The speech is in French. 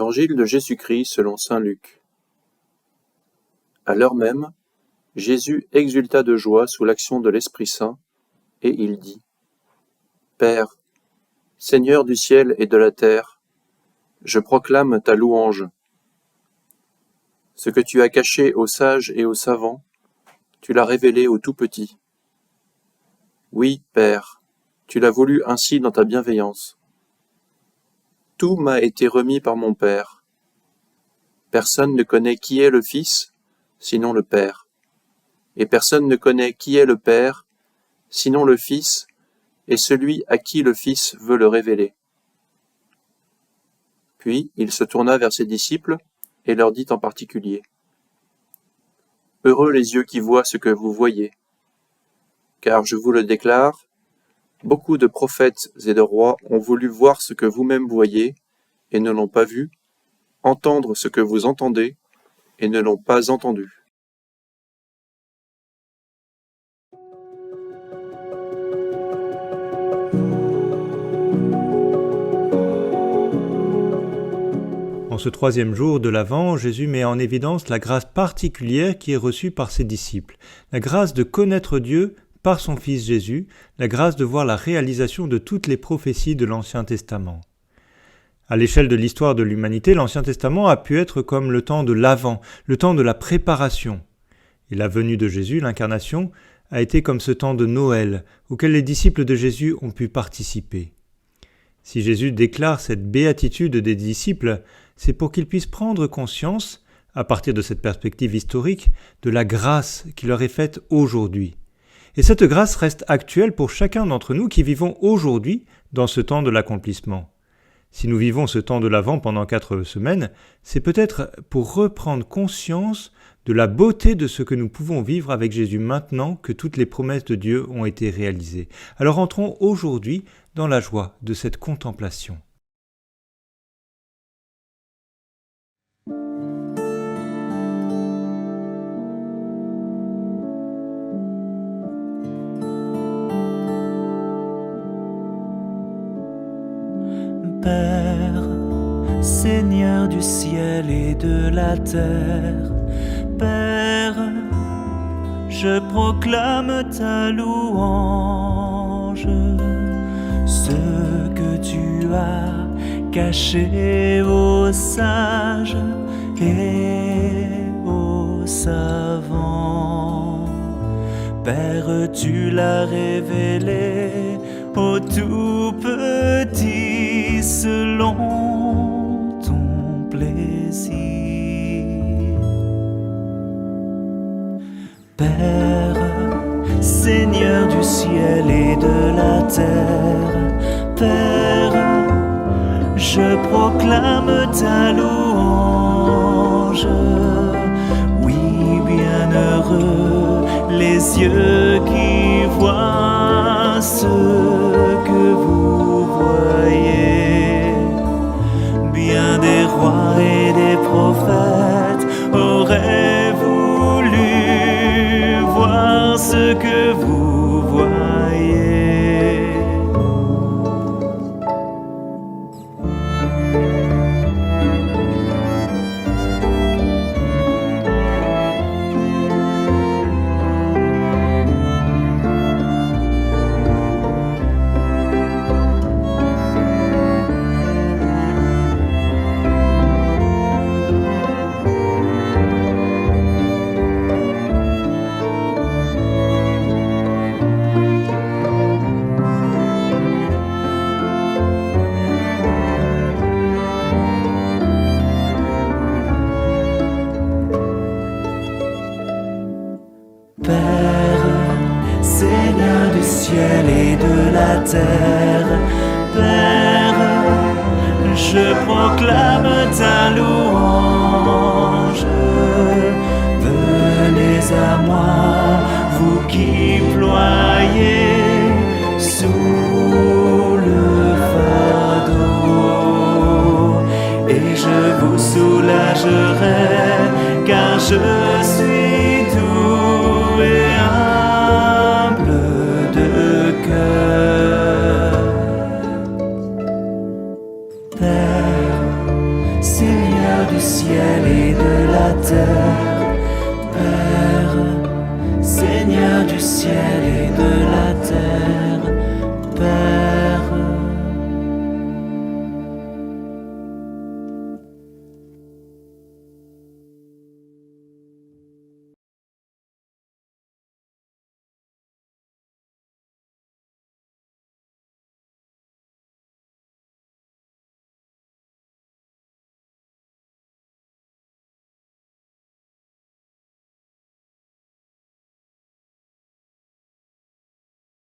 Évangile de Jésus-Christ selon saint Luc. À l'heure même, Jésus exulta de joie sous l'action de l'Esprit Saint, et il dit : Père, Seigneur du ciel et de la terre, je proclame ta louange. Ce que tu as caché aux sages et aux savants, tu l'as révélé aux tout-petits. Oui, Père, tu l'as voulu ainsi dans ta bienveillance. Tout m'a été remis par mon Père. Personne ne connaît qui est le Fils, sinon le Père. Et personne ne connaît qui est le Père, sinon le Fils, et celui à qui le Fils veut le révéler. Puis il se tourna vers ses disciples et leur dit en particulier : Heureux les yeux qui voient ce que vous voyez. Car je vous le déclare, beaucoup de prophètes et de rois ont voulu voir ce que vous-même voyez et ne l'ont pas vu, entendre ce que vous entendez et ne l'ont pas entendu. En ce troisième jour de l'Avent, Jésus met en évidence la grâce particulière qui est reçue par ses disciples, la grâce de connaître Dieu par son Fils Jésus, la grâce de voir la réalisation de toutes les prophéties de l'Ancien Testament. À l'échelle de l'histoire de l'humanité, l'Ancien Testament a pu être comme le temps de l'Avent, le temps de la préparation. Et la venue de Jésus, l'incarnation, a été comme ce temps de Noël, auquel les disciples de Jésus ont pu participer. Si Jésus déclare cette béatitude des disciples, c'est pour qu'ils puissent prendre conscience, à partir de cette perspective historique, de la grâce qui leur est faite aujourd'hui. Et cette grâce reste actuelle pour chacun d'entre nous qui vivons aujourd'hui dans ce temps de l'accomplissement. Si nous vivons ce temps de l'Avent pendant 4 semaines, c'est peut-être pour reprendre conscience de la beauté de ce que nous pouvons vivre avec Jésus maintenant que toutes les promesses de Dieu ont été réalisées. Alors entrons aujourd'hui dans la joie de cette contemplation. Père, Seigneur du ciel et de la terre, Père, je proclame ta louange, ce que tu as caché aux sages et aux savants. Père, tu l'as révélé aux tout-petits selon ton plaisir. Père, Seigneur du ciel et de la terre, Père, je proclame ta louange. Oui, bienheureux les yeux qui voient ce que vous voyez. Bien des rois et des prophètes auraient voulu voir ce que vous voyez. Père, Seigneur du ciel et de la terre, Père, je proclame ta louange. Venez à moi, vous qui ployez sous le fardeau, et je vous soulagerai, car je suis doux et humble de cœur. Père, c'est du ciel et de la terre, Père, Seigneur du ciel et de la terre,